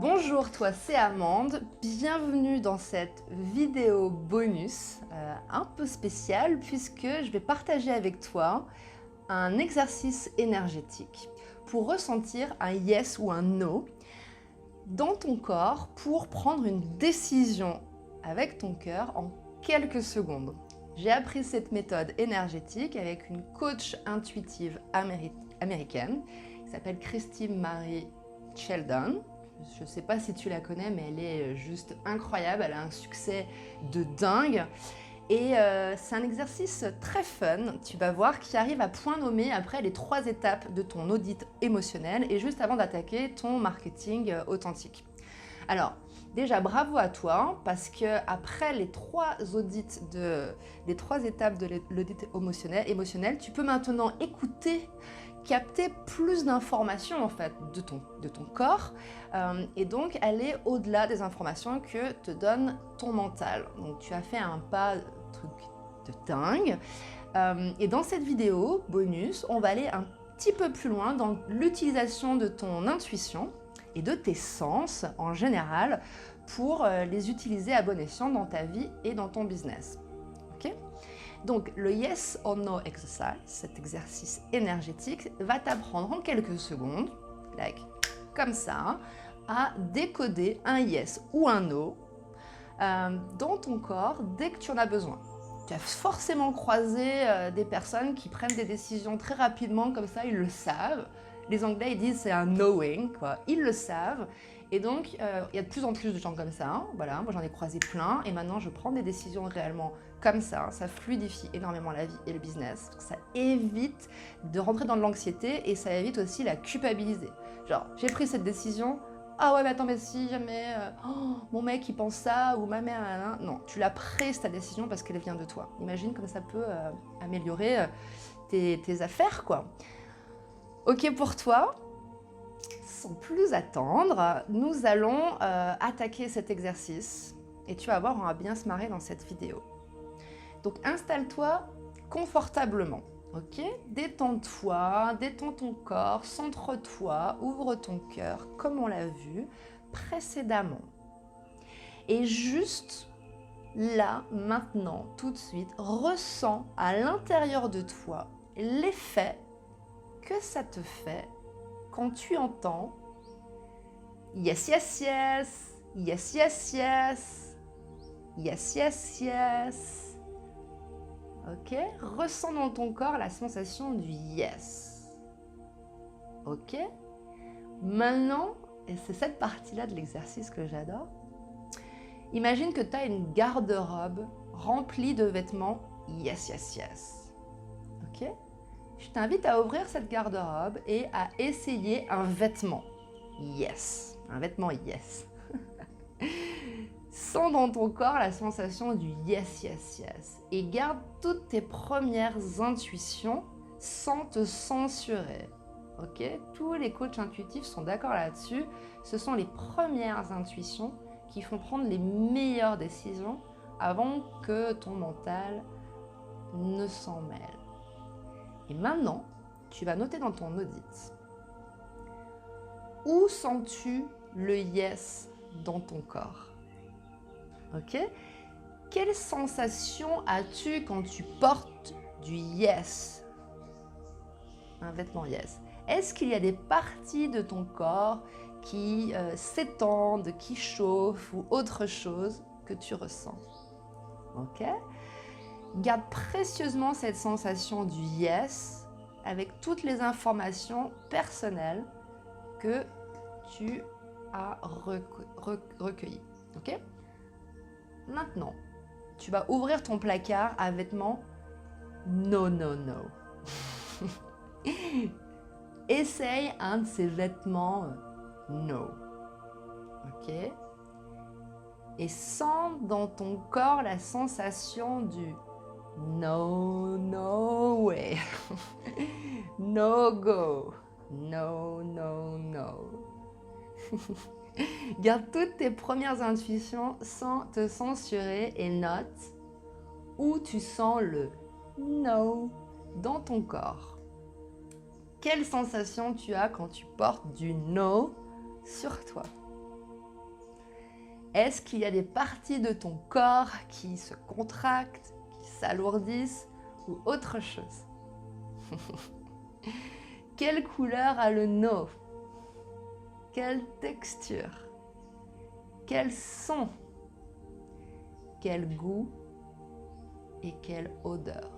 Bonjour, toi c'est Amande, bienvenue dans cette vidéo bonus un peu spéciale puisque je vais partager avec toi un exercice énergétique pour ressentir un yes ou un no dans ton corps pour prendre une décision avec ton cœur en quelques secondes. J'ai appris cette méthode énergétique avec une coach intuitive américaine qui s'appelle Christy Marie Sheldon. Je ne sais pas si tu la connais, mais elle est juste incroyable, elle a un succès de dingue. Et c'est un exercice très fun, tu vas voir, qui arrive à point nommé après les 3 étapes de ton audit émotionnel et juste avant d'attaquer ton marketing authentique. Alors, déjà bravo à toi, parce que après les 3 étapes de l'audit émotionnel, tu peux maintenant écouter, capter plus d'informations en fait de ton corps et donc aller au-delà des informations que te donne ton mental. Donc tu as fait un truc de dingue. Et dans cette vidéo bonus, on va aller un petit peu plus loin dans l'utilisation de ton intuition et de tes sens en général pour les utiliser à bon escient dans ta vie et dans ton business. Ok ? Donc le Yes or No exercise, cet exercice énergétique, va t'apprendre en quelques secondes, comme ça, à décoder un Yes ou un No dans ton corps dès que tu en as besoin. Tu as forcément croisé des personnes qui prennent des décisions très rapidement, comme ça, ils le savent. Les Anglais, ils disent c'est un knowing, quoi. Ils le savent. Et donc, il y a de plus en plus de gens comme ça. Hein. Voilà, moi, j'en ai croisé plein. Et maintenant, je prends des décisions réellement comme ça. Ça fluidifie énormément la vie et le business. Ça évite de rentrer dans de l'anxiété et ça évite aussi la culpabiliser. Genre, j'ai pris cette décision. Ah ouais, mais attends, mais si jamais mon mec il pense ça ou ma mère, non, tu l'as prise ta décision parce qu'elle vient de toi. Imagine comme ça peut améliorer tes affaires, quoi. Ok pour toi? Sans plus attendre, nous allons attaquer cet exercice et tu vas voir, on va bien se marrer dans cette vidéo. Donc installe-toi confortablement. Ok, détends-toi, détends ton corps, centre-toi, ouvre ton cœur, comme on l'a vu précédemment. Et juste là, maintenant, tout de suite, ressens à l'intérieur de toi l'effet que ça te fait quand tu entends yes, yes, yes, yes, yes, yes, yes, yes, yes. Ok, ressens dans ton corps la sensation du yes. Ok, maintenant, et c'est cette partie-là de l'exercice que j'adore, imagine que tu as une garde-robe remplie de vêtements yes, yes, yes. Ok, je t'invite à ouvrir cette garde-robe et à essayer un vêtement yes. Un vêtement yes. Sens dans ton corps la sensation du yes, yes, yes. Et garde toutes tes premières intuitions sans te censurer. Ok ? Tous les coachs intuitifs sont d'accord là-dessus. Ce sont les premières intuitions qui font prendre les meilleures décisions avant que ton mental ne s'en mêle. Et maintenant, tu vas noter dans ton audit. Où sens-tu le yes dans ton corps ? Ok ? Quelle sensation as-tu quand tu portes du yes ? Un vêtement yes. Est-ce qu'il y a des parties de ton corps qui s'étendent, qui chauffent ou autre chose que tu ressens ? Ok ? Garde précieusement cette sensation du yes avec toutes les informations personnelles que tu as recueillies. Ok ? Maintenant, tu vas ouvrir ton placard à vêtements no, no, no. Essaye un de ces vêtements no. Ok ? Et sens dans ton corps la sensation du no, no way. No go. No, no, no. Garde toutes tes premières intuitions sans te censurer et note où tu sens le no dans ton corps. Quelle sensation tu as quand tu portes du no sur toi ? Est-ce qu'il y a des parties de ton corps qui se contractent, qui s'alourdissent ou autre chose? Quelle couleur a le no? Quelle texture? Quel son? Quel goût? Et quelle odeur?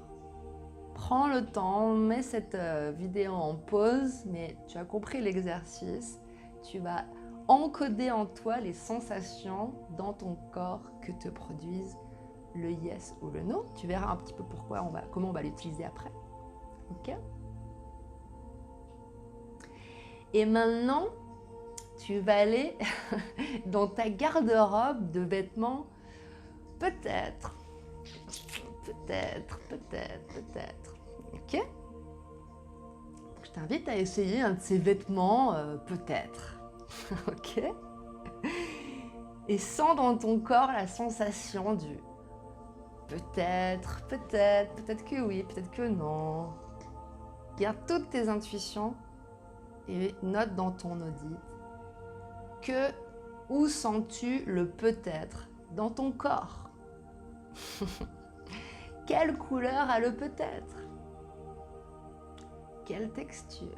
Prends le temps, mets cette vidéo en pause, mais tu as compris l'exercice. Tu vas encoder en toi les sensations dans ton corps que te produisent le yes ou le no. Tu verras un petit peu comment on va l'utiliser après. Ok? Et maintenant, tu vas aller dans ta garde-robe de vêtements, peut-être. Ok? Je t'invite à essayer un de ces vêtements, peut-être. Ok? Et sens dans ton corps la sensation du peut-être que oui, peut-être que non. Garde toutes tes intuitions et note dans ton audit où sens-tu le peut-être dans ton corps? Quelle couleur a le peut-être? Quelle texture?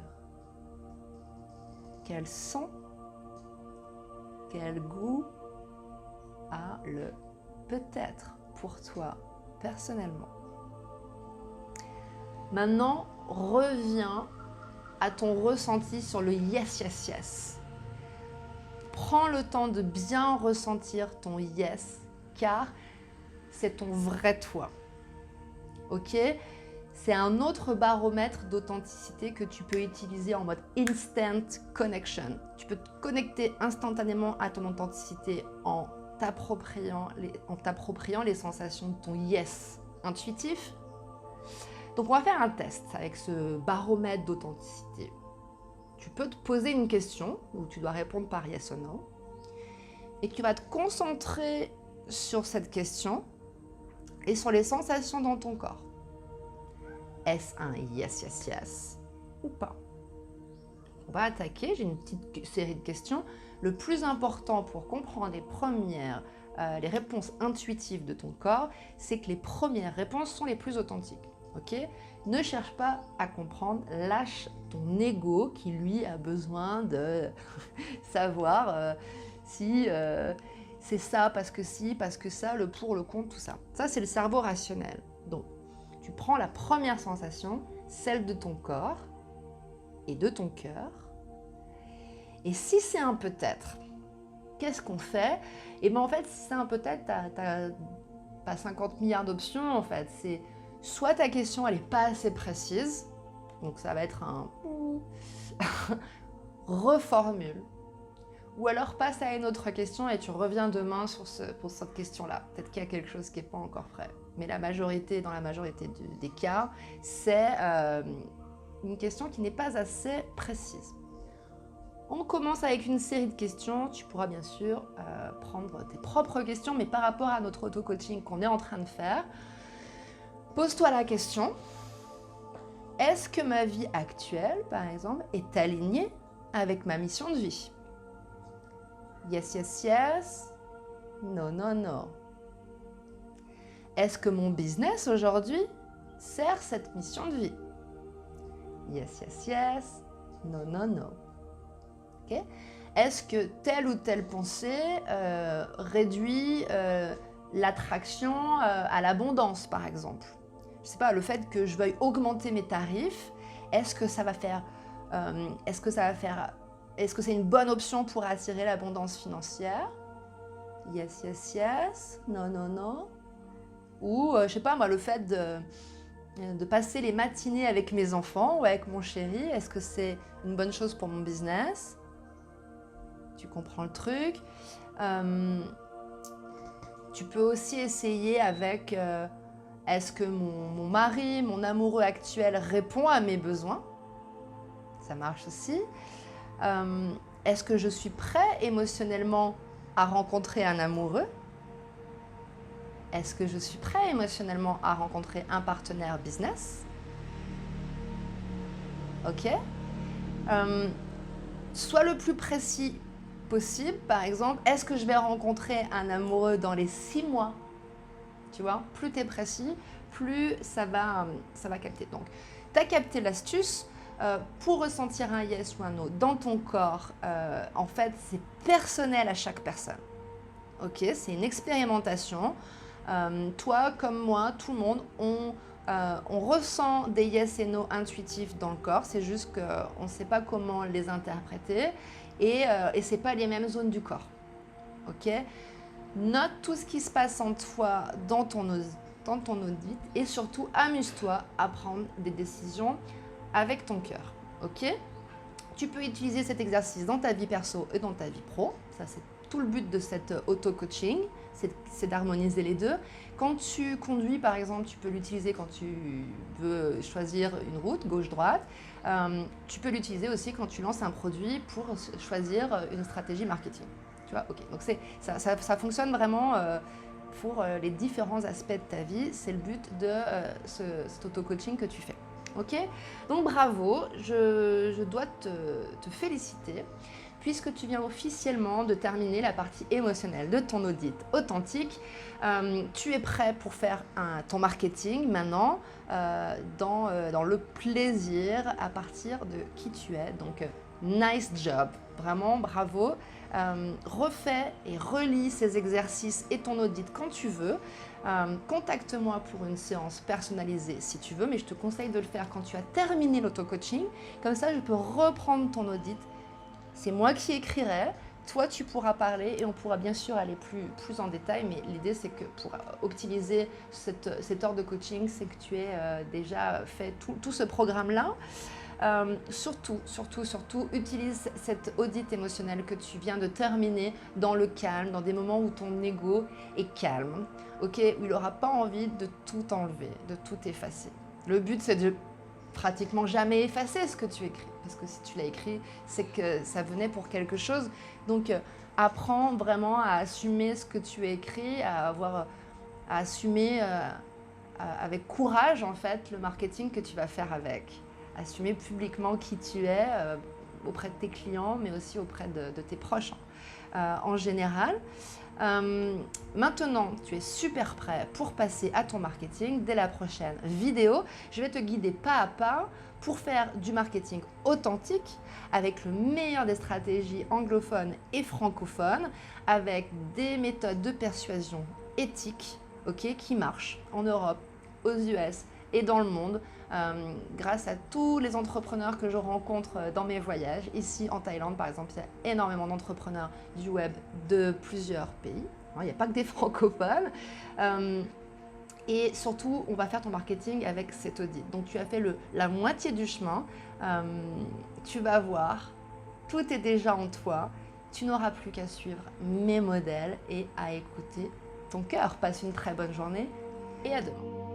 Quel son? Quel goût a le peut-être pour toi personnellement? Maintenant, reviens à ton ressenti sur le yes, yes, yes. Prends le temps de bien ressentir ton yes, car c'est ton vrai toi. Ok? C'est un autre baromètre d'authenticité que tu peux utiliser en mode instant connection. Tu peux te connecter instantanément à ton authenticité en t'appropriant les sensations de ton yes intuitif. Donc on va faire un test avec ce baromètre d'authenticité. Tu peux te poser une question où tu dois répondre par yes ou no et tu vas te concentrer sur cette question et sur les sensations dans ton corps. Est-ce un yes, yes, yes ou pas? On va attaquer, j'ai une petite série de questions. Le plus important pour comprendre les réponses intuitives de ton corps, c'est que les premières réponses sont les plus authentiques. Ok? Ne cherche pas à comprendre, lâche ton ego qui lui a besoin de savoir si c'est ça, parce que si, parce que ça, le pour, le contre, tout ça. Ça, c'est le cerveau rationnel. Donc, tu prends la première sensation, celle de ton corps et de ton cœur. Et si c'est un peut-être, qu'est-ce qu'on fait? Et bien en fait, si c'est un peut-être, t'as pas 50 milliards d'options en fait. C'est soit ta question elle n'est pas assez précise, donc ça va être un reformule. Ou alors passe à une autre question et tu reviens demain pour cette question-là. Peut-être qu'il y a quelque chose qui n'est pas encore prêt. Mais dans la majorité des cas, c'est une question qui n'est pas assez précise. On commence avec une série de questions. Tu pourras bien sûr prendre tes propres questions, mais par rapport à notre auto-coaching qu'on est en train de faire, pose-toi la question. Est-ce que ma vie actuelle, par exemple, est alignée avec ma mission de vie? Yes, yes, yes. No, no, no. Est-ce que mon business aujourd'hui sert cette mission de vie? Yes, yes, yes. No, no, no. Okay? Est-ce que telle ou telle pensée réduit l'attraction à l'abondance, par exemple? Je sais pas, le fait que je veuille augmenter mes tarifs, est-ce que c'est une bonne option pour attirer l'abondance financière? Yes, yes, yes. Non, non, non. Ou, je sais pas moi, le fait de passer les matinées avec mes enfants ou avec mon chéri, est-ce que c'est une bonne chose pour mon business? Tu comprends le truc. Tu peux aussi essayer avec est-ce que mon mari, mon amoureux actuel répond à mes besoins? Ça marche aussi. Est-ce que je suis prêt émotionnellement à rencontrer un amoureux? Est-ce que je suis prêt émotionnellement à rencontrer un partenaire business? Ok. Sois le plus précis possible. Par exemple, est-ce que je vais rencontrer un amoureux dans les 6 mois? Tu vois, plus tu es précis, plus ça va capter. Donc, tu as capté l'astuce. Pour ressentir un yes ou un no dans ton corps, en fait, c'est personnel à chaque personne. Ok, c'est une expérimentation. Toi, comme moi, tout le monde, on ressent des yes et no intuitifs dans le corps. C'est juste qu'on ne sait pas comment les interpréter et ce n'est pas les mêmes zones du corps. Ok, note tout ce qui se passe en toi dans ton audit et surtout amuse-toi à prendre des décisions avec ton cœur. Ok, tu peux utiliser cet exercice dans ta vie perso et dans ta vie pro. Ça, c'est tout le but de cette auto-coaching, c'est d'harmoniser les deux. Quand tu conduis, par exemple, tu peux l'utiliser quand tu veux choisir une route, gauche-droite. Tu peux l'utiliser aussi quand tu lances un produit pour choisir une stratégie marketing. Tu vois, ok. Donc ça fonctionne vraiment pour les différents aspects de ta vie. C'est le but de cet auto-coaching que tu fais. Ok, donc bravo, je dois te féliciter puisque tu viens officiellement de terminer la partie émotionnelle de ton audit authentique. Tu es prêt pour faire ton marketing maintenant dans le plaisir à partir de qui tu es. Donc, nice job, vraiment bravo. Refais et relis ces exercices et ton audit quand tu veux. Contacte-moi pour une séance personnalisée si tu veux, mais je te conseille de le faire quand tu as terminé l'auto-coaching. Comme ça, je peux reprendre ton audit. C'est moi qui écrirai, toi tu pourras parler et on pourra bien sûr aller plus en détail, mais l'idée c'est que pour optimiser cette heure de coaching, c'est que tu aies déjà fait tout ce programme-là. Surtout, utilise cet audit émotionnel que tu viens de terminer dans le calme, dans des moments où ton ego est calme, ok, où il n'aura pas envie de tout enlever, de tout effacer. Le but, c'est de pratiquement jamais effacer ce que tu écris, parce que si tu l'as écrit, c'est que ça venait pour quelque chose. Donc, apprends vraiment à assumer ce que tu as écrit, à assumer avec courage, en fait, le marketing que tu vas faire avec. Assumer publiquement qui tu es auprès de tes clients, mais aussi auprès de tes proches en général. Maintenant, tu es super prêt pour passer à ton marketing. Dès la prochaine vidéo, je vais te guider pas à pas pour faire du marketing authentique avec le meilleur des stratégies anglophones et francophones, avec des méthodes de persuasion éthiques, ok, qui marchent en Europe, aux US et dans le monde, grâce à tous les entrepreneurs que je rencontre dans mes voyages. Ici en Thaïlande par exemple, il y a énormément d'entrepreneurs du web de plusieurs pays, il n'y a pas que des francophones. Et surtout, on va faire ton marketing avec cet audit. Donc tu as fait la moitié du chemin, tu vas voir, tout est déjà en toi, tu n'auras plus qu'à suivre mes modèles et à écouter ton cœur. Passe une très bonne journée et à demain.